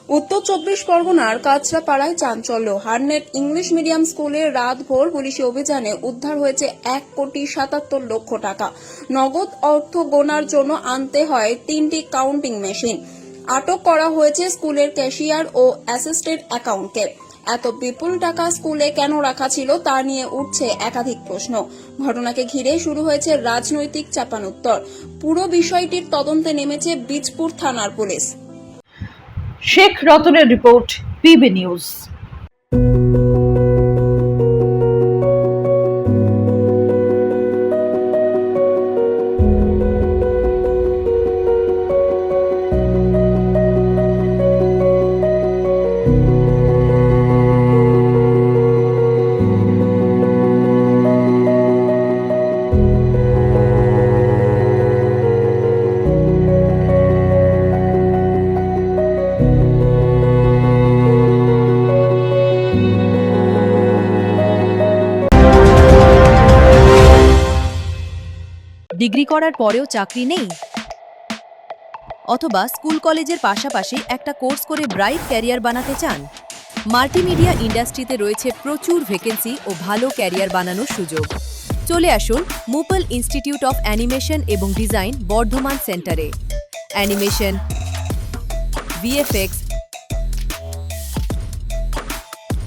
উত্তর 24 পরগনার কাঁচরাপাড়ায় চাঞ্চল্য। হারনেট ইংলিশ মিডিয়াম স্কুলে রাতভর পুলিশি অভিযানে উদ্ধার হয়েছে 1,77,00,000 টাকা। নগদ অর্থ গোনার জন্য আনতে হয় 3টি কাউন্টিং মেশিন। আটক করা হয়েছে স্কুলের ক্যাশিয়ার ও অ্যাসিস্ট্যান্ট অ্যাকাউন্টকে। এত বিপুল টাকা স্কুলে কেন রাখা ছিল তা নিয়ে উঠছে একাধিক প্রশ্ন। ঘটনাকে ঘিরে শুরু হয়েছে রাজনৈতিক চাপানোত্তর। পুরো বিষয়টির তদন্তে নেমেছে বীজপুর থানার পুলিশ। শেখ রতনের রিপোর্ট, পিবি নিউজ। ডিগ্রি করার পরেও চাকরি নেই, অথবা স্কুল কলেজের পাশাপাশি একটা কোর্স করে ব্রাইট ক্যারিয়ার বানাতে চান? মাল্টিমিডিয়া ইন্ডাস্ট্রিতে রয়েছে প্রচুর ভ্যাকেন্সি ও ভালো ক্যারিয়ার বানানোর সুযোগ। চলে আসুন মুপল ইনস্টিটিউট অফ অ্যানিমেশন এবং ডিজাইন বর্ধমান সেন্টারে। Animation, VFX,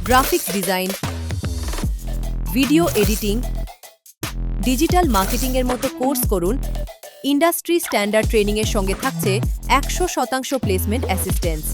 graphics design, video editing, digital marketing এর মতো কোর্স করুন। ইন্ডাস্ট্রি স্ট্যান্ডার্ড ট্রেনিং এর সঙ্গে থাকছে 100% প্লেসমেন্ট অ্যাসিস্ট্যান্স।